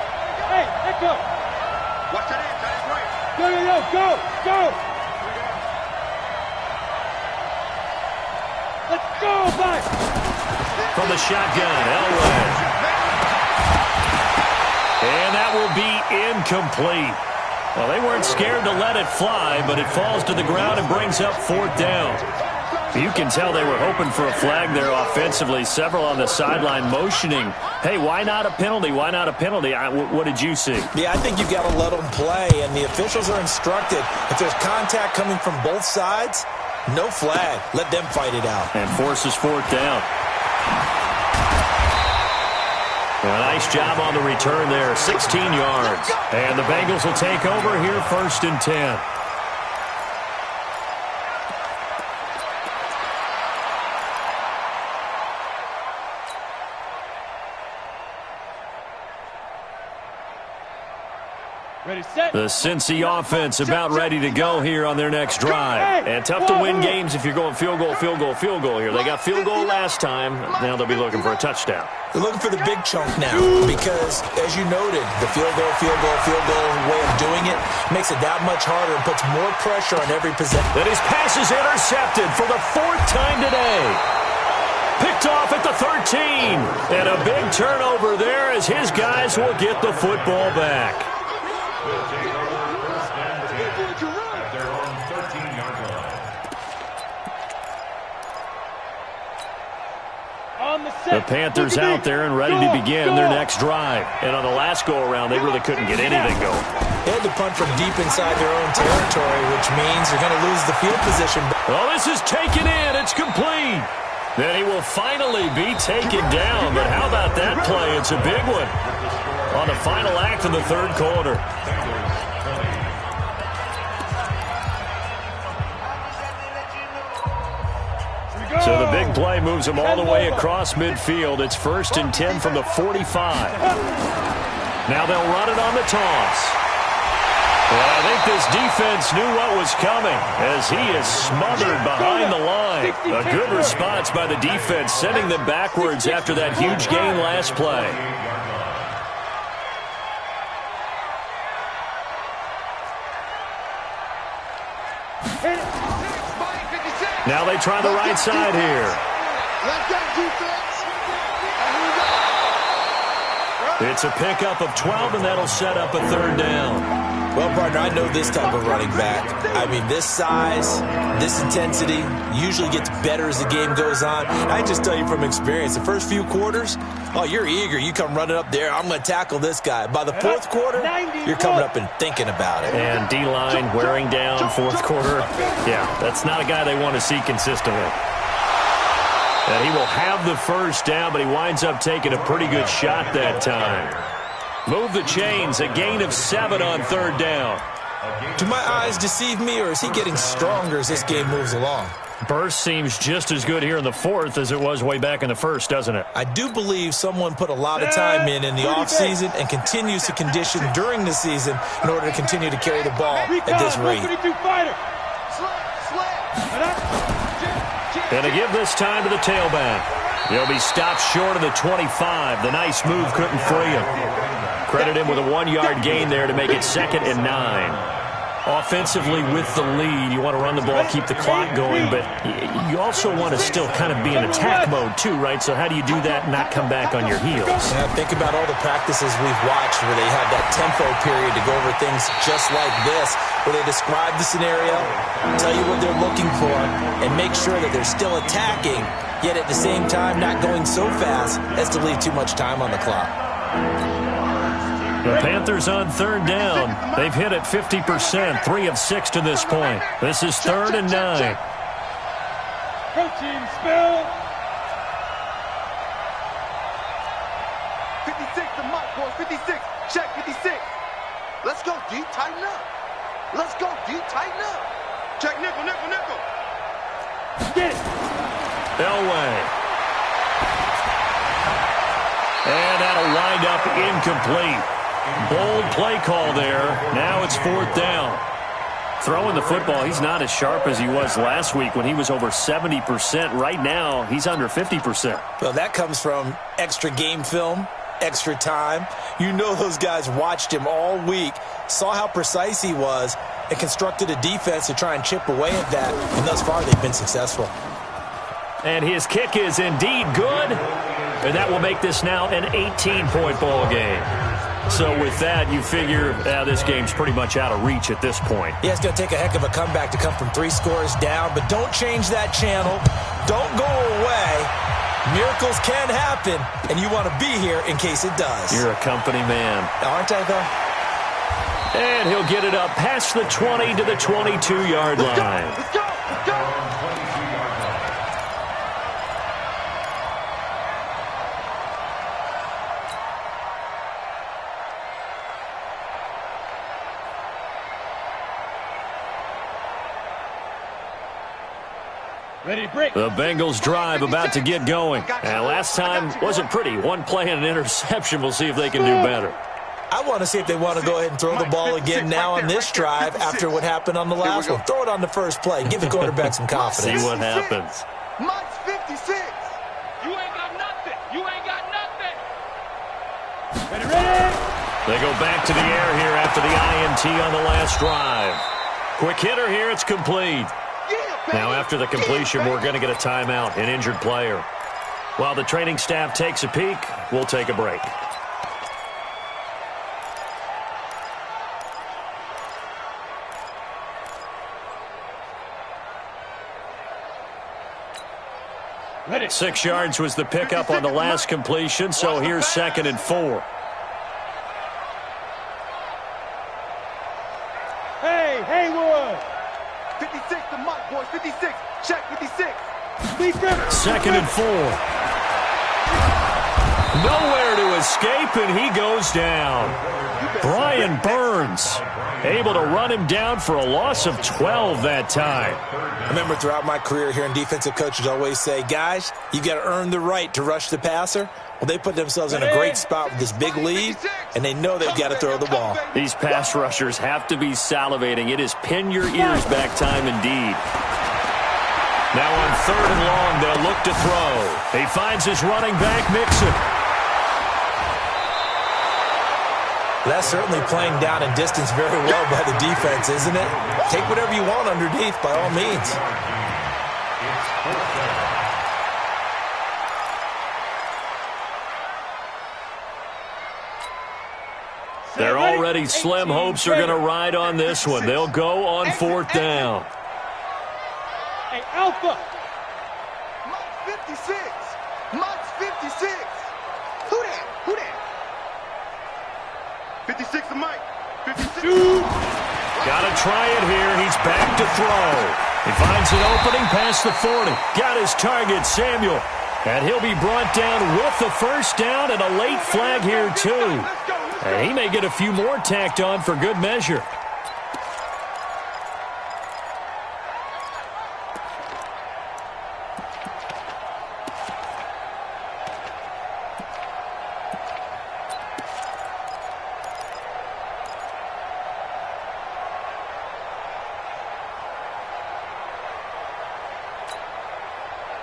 Speaker 3: Hey, echo. Watch your hands, right. Go. Let's go, back.
Speaker 2: From the shotgun, Elway. And that will be incomplete. Well, they weren't scared to let it fly, but it falls to the ground and brings up 4th down. You can tell they were hoping for a flag there offensively. Several on the sideline motioning, hey, why not a penalty? Why not a penalty? What did you see?
Speaker 4: Yeah, I think you've got to let them play, and the officials are instructed. If there's contact coming from both sides, no flag. Let them fight it out.
Speaker 2: And forces 4th down. A nice job on the return there, 16 yards. And the Bengals will take over here 1st and 10.
Speaker 3: Ready, set.
Speaker 2: The Cincy offense about ready to go here on their next drive. And tough to win games if you're going field goal here. They got field goal last time. Now they'll be looking for a touchdown.
Speaker 4: They're looking for the big chunk now because, as you noted, the field goal way of doing it makes it that much harder and puts more pressure on every possession.
Speaker 2: That his pass is intercepted for the 4th time today. Picked off at the 13. And a big turnover there as his guys will get the football back.
Speaker 5: Will take over 1st and 10 at their own 13-yard line.
Speaker 2: The Panthers out there and ready to begin their next drive. And on the last go-around, they really couldn't get anything going.
Speaker 4: They had to punt from deep inside their own territory, which means they're going to lose the field position.
Speaker 2: Oh, this is taken in. It's complete. Then he will finally be taken down. But how about that play? It's a big one on the final act of the 3rd quarter. So the big play moves them all the way across midfield. It's 1st and 10 from the 45. Now they'll run it on the toss. Well, I think this defense knew what was coming as he is smothered behind the line. A good response by the defense, sending them backwards after that huge gain last play. Now they try the right side here. It's a pickup of 12, and that'll set up a 3rd down.
Speaker 4: Well, partner, I know this type of running back. I mean, this size, this intensity usually gets better as the game goes on. I just tell you from experience, the first few quarters, oh, you're eager. You come running up there, I'm going to tackle this guy. By the 4th quarter, you're coming up and thinking about it.
Speaker 2: And D-line wearing down 4th quarter. Yeah, that's not a guy they want to see consistently. And he will have the 1st down, but he winds up taking a pretty good shot that time. Move the chains, a gain of 7 on 3rd down.
Speaker 4: Do my eyes deceive me, or is he getting stronger as this game moves along?
Speaker 2: Burst seems just as good here in the 4th as it was way back in the 1st, doesn't it?
Speaker 4: I do believe someone put a lot of time in the offseason and continues to condition during the season in order to continue to carry the ball at this rate.
Speaker 2: And to give this time to the tailback. He'll be stopped short of the 25. The nice move couldn't free him. Credit him with a 1-yard gain there to make it 2nd and 9. Offensively with the lead, you want to run the ball, keep the clock going, but you also want to still kind of be in attack mode too, right? So how do you do that and not come back on your heels?
Speaker 4: Yeah, think about all the practices we've watched where they have that tempo period to go over things just like this, where they describe the scenario, tell you what they're looking for, and make sure that they're still attacking, yet at the same time not going so fast as to leave tee much time on the clock.
Speaker 2: The Panthers on 3rd down. They've hit it 50%, 3 of 6 to this point. This is 3rd and 9.
Speaker 3: Protein spill. 56 to Mike, boys.
Speaker 6: Let's go, D. Tighten up. Check nickel, nickel, nickel.
Speaker 3: Get it.
Speaker 2: Elway. And that'll wind up incomplete. Bold play call there. Now it's 4th down. Throwing the football, he's not as sharp as he was last week when he was over 70%. Right now, he's under 50%.
Speaker 4: Well, that comes from extra game film, extra time. You know those guys watched him all week, saw how precise he was, and constructed a defense to try and chip away at that. And thus far, they've been successful.
Speaker 2: And his kick is indeed good. And that will make this now an 18-point ball game. So with that, you figure this game's pretty much out of reach at this point.
Speaker 4: Yeah, it's going to take a heck of a comeback to come from 3 scores down, but don't change that channel. Don't go away. Miracles can happen, and you want to be here in case it does.
Speaker 2: You're a company man.
Speaker 4: Aren't I, though?
Speaker 2: And he'll get it up past the 20 to the 22-yard line.
Speaker 6: Let's go, let's go.
Speaker 3: Ready to break.
Speaker 2: The Bengals drive about to get going. And last time wasn't pretty. 1 play and an interception. We'll see if they can do better.
Speaker 4: I want to see if they want to go ahead and throw the ball again now on this drive after what happened on the last one. Throw it on the first play. Give the quarterback some confidence.
Speaker 2: See what happens.
Speaker 6: Mike's 56.
Speaker 3: You ain't got nothing. You ain't got nothing. Ready, ready.
Speaker 2: They go back to the air here after the INT on the last drive. Quick hitter here. It's complete. Now, after the completion, we're going to get a timeout, an injured player. While the training staff takes a peek, we'll take a break.
Speaker 3: Ready.
Speaker 2: 6 yards was the pickup on the last completion, so here's 2nd and 4.
Speaker 3: Hey, Haywood.
Speaker 6: 56 to Mike, boys. 56. Check 56.
Speaker 2: 2nd and 4. Nowhere to escape, and he goes down. Brian Burns able to run him down for a loss of 12 that time.
Speaker 4: I remember throughout my career hearing defensive coaches always say, guys, you got to earn the right to rush the passer. Well, they put themselves in a great spot with this big lead, and they know they've got to throw the ball.
Speaker 2: These pass rushers have to be salivating. It is pin your ears back time indeed. Now on 3rd and long, they'll look to throw. He finds his running back, Mixon.
Speaker 4: That's certainly playing down in distance very well by the defense, isn't it? Take whatever you want underneath, by all means.
Speaker 2: They're already slim hopes are going to ride on this one. They'll go on 4th down.
Speaker 3: Hey, Alpha.
Speaker 6: Mike's 56. Mike's 56. Who that? Who that? 56 to Mike. 56.
Speaker 2: Got to try it here. He's back to throw. He finds an opening past the 40. Got his target, Samuel. And he'll be brought down with the 1st down and a late flag here, too. And he may get a few more tacked on for good measure.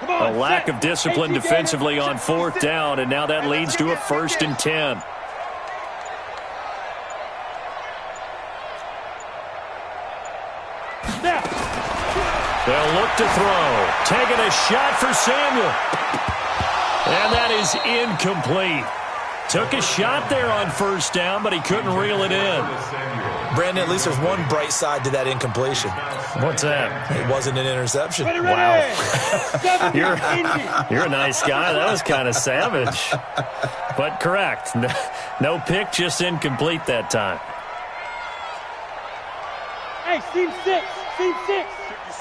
Speaker 2: A lack of discipline defensively on 4th down, and now that leads to a 1st and 10. They'll look to throw. Taking a shot for Samuel. And that is incomplete. Took a shot there on 1st down, but he couldn't reel it in.
Speaker 4: Brandon, at least there's one bright side to that incompletion.
Speaker 2: What's that?
Speaker 4: It wasn't an interception.
Speaker 2: Wow. You're a nice guy. That was kind of savage. But correct. No pick, just incomplete that time.
Speaker 3: Hey, Team 6. Team 6.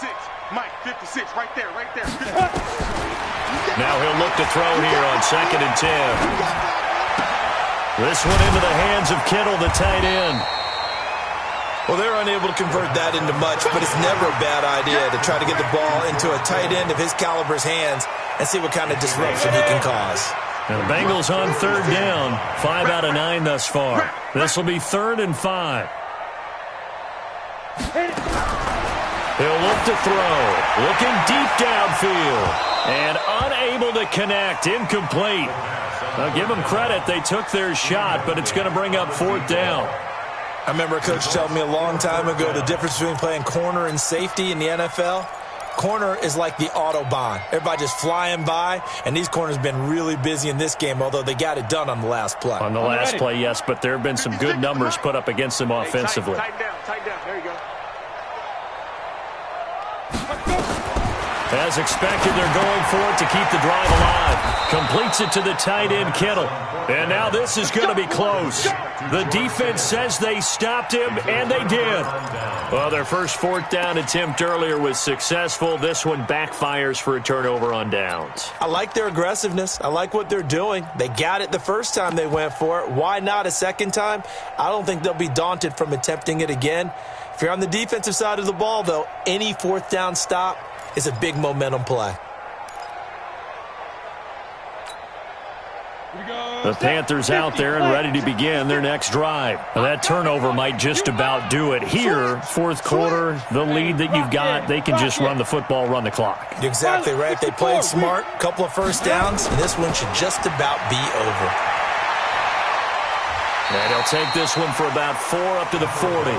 Speaker 6: 56. Mike, 56. Right there, right there.
Speaker 2: Now he'll look to throw here on 2nd and 10. This one into the hands of Kittle, the tight end.
Speaker 4: Well, they're unable to convert that into much, but it's never a bad idea to try to get the ball into a tight end of his caliber's hands and see what kind of disruption he can cause.
Speaker 2: Now the Bengals on third down, 5 out of 9 thus far. This will be 3rd and 5. He'll look to throw, looking deep downfield, and unable to connect, incomplete. I'll give them credit, they took their shot, but it's going to bring up 4th down.
Speaker 4: I remember a coach telling me a long time ago the difference between playing corner and safety in the NFL. Corner is like the Autobahn. Everybody just flying by, and these corners have been really busy in this game, although they got it done on the last play.
Speaker 2: On the last play, yes, but there have been some good numbers put up against them offensively.
Speaker 6: Tighten down. There you go.
Speaker 2: As expected, they're going for it to keep the drive alive. Completes it to the tight end, Kittle. And now this is going to be close. The defense says they stopped him, and they did. Well, their first 4th down attempt earlier was successful. This one backfires for a turnover on downs.
Speaker 4: I like their aggressiveness. I like what they're doing. They got it the first time they went for it. Why not a second time? I don't think they'll be daunted from attempting it again. If you're on the defensive side of the ball, though, any 4th down stop is a big momentum play.
Speaker 2: The Panthers out there and ready to begin their next drive. Now that turnover might just about do it. Here, 4th quarter, the lead that you've got, they can just run the football, run the clock.
Speaker 4: You're exactly right. They played smart, couple of first downs, and this one should just about be over.
Speaker 2: And he'll take this one for about 4 up to the 40.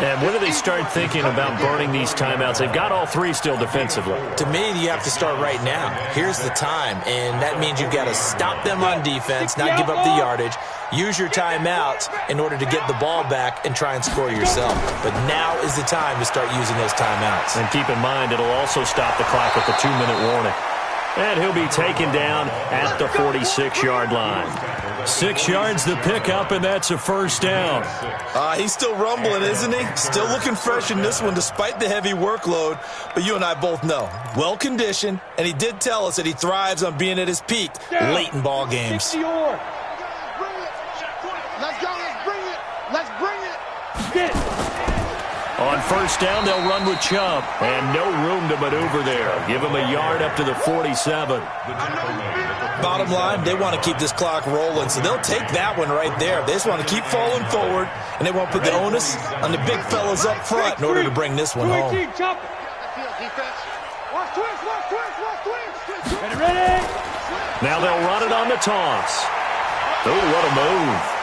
Speaker 2: And when do they start thinking about burning these timeouts? They've got all 3 still defensively.
Speaker 4: To me, you have to start right now. Here's the time, and that means you've got to stop them on defense, not give up the yardage, use your timeouts in order to get the ball back and try and score yourself. But now is the time to start using those timeouts.
Speaker 2: And keep in mind, it'll also stop the clock with the 2-minute warning. And he'll be taken down at the 46-yard line. 6 yards the pickup, and that's a first down.
Speaker 4: He's still rumbling, isn't he? Still looking fresh in this one despite the heavy workload. But you and I both know, well-conditioned, and he did tell us that he thrives on being at his peak late in ball games.
Speaker 6: Let's go. Let's bring it. Get it.
Speaker 2: On first down, they'll run with Chubb, and no room to maneuver there. Give him a yard up to the 47.
Speaker 4: Bottom line, they want to keep this clock rolling, so they'll take that one right there. They just want to keep falling forward, and they won't put the onus on the big fellas up front in order to bring this one home.
Speaker 2: Now they'll run it on the toss. Oh, what a move.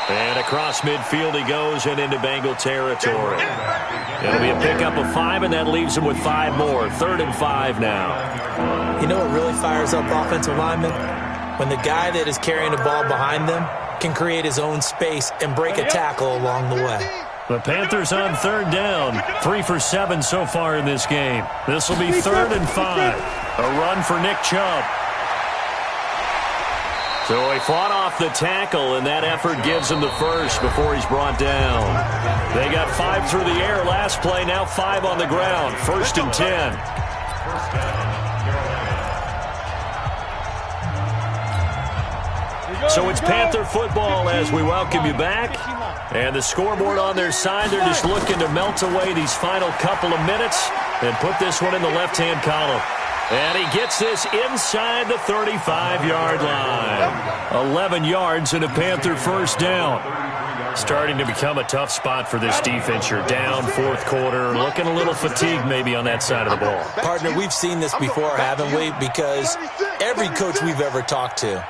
Speaker 2: And across midfield he goes and into Bengal territory. It'll be a pickup of 5, and that leaves him with 5 more. 3rd and 5 now.
Speaker 4: You know what really fires up offensive linemen? When the guy that is carrying the ball behind them can create his own space and break a tackle along the way.
Speaker 2: The Panthers on 3rd down. 3 for 7 so far in this game. This will be 3rd and 5. A run for Nick Chubb. So he fought off the tackle, and that effort gives him the first before he's brought down. They got 5 through the air last play, now 5 on the ground. 1st and 10. So it's Panther football as we welcome you back. And the scoreboard on their side, they're just looking to melt away these final couple of minutes and put this one in the left-hand column. And he gets this inside the 35-yard line. 11 yards and a Panther first down. Starting to become a tough spot for this defense. You're down 4th quarter, looking a little fatigued maybe on that side of the ball.
Speaker 4: Partner, we've seen this before, haven't we? Because every coach we've ever talked to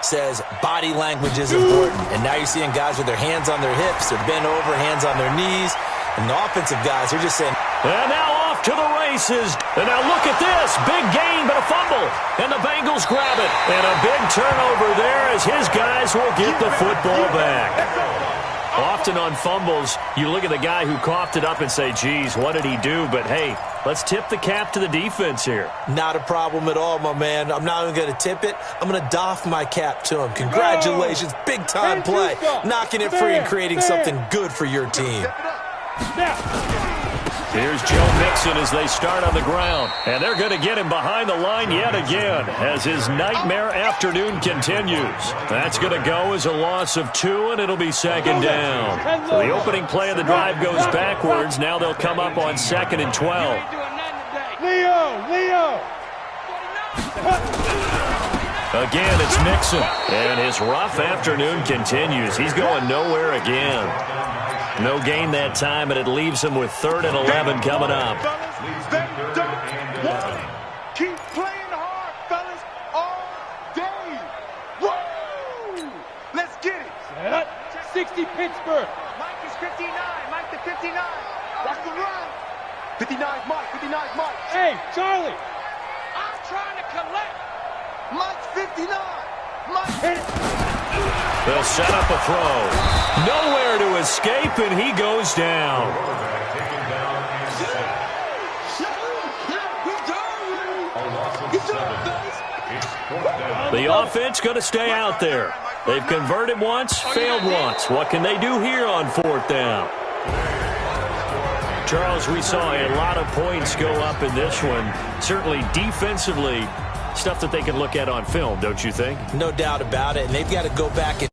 Speaker 4: says body language is important. And now you're seeing guys with their hands on their hips, they're bent over, hands on their knees. And the offensive guys are just saying,
Speaker 2: and now off to the races. And now look at this. Big gain, but a fumble. And the Bengals grab it. And a big turnover there as his guys will get the football back. Often on fumbles, you look at the guy who coughed it up and say, geez, what did he do? But, hey, let's tip the cap to the defense here.
Speaker 4: Not a problem at all, my man. I'm not even going to tip it. I'm going to doff my cap to him. Congratulations. Big-time play. Knocking it free and creating something good for your team.
Speaker 2: Here's Joe Mixon as they start on the ground. And they're going to get him behind the line yet again as his nightmare afternoon continues. That's going to go as a loss of 2, and it'll be second down. So the opening play of the drive goes backwards. Now they'll come up on 2nd and 12.
Speaker 3: Leo!
Speaker 2: Again, it's Mixon. And his rough afternoon continues. He's going nowhere again. No gain that time, and it leaves him with 3rd and 11 coming up.
Speaker 6: They don't want it. Keep playing hard, fellas, all day. Woo! Let's get it.
Speaker 3: 60 Pittsburgh.
Speaker 6: Mike is 59. Mike to 59. Watch the run. 59's Mike. 59's Mike.
Speaker 3: Hey, Charlie.
Speaker 6: I'm trying to collect. Mike's 59. Mike.
Speaker 3: Hit it.
Speaker 2: They'll set up a throw. Nowhere to escape, and he goes down. The offense going to stay out there. They've converted once, failed once. What can they do here on 4th down? Charles, we saw a lot of points go up in this one. Certainly defensively, stuff that they can look at on film, don't you think?
Speaker 4: No doubt about it, and they've got to go back and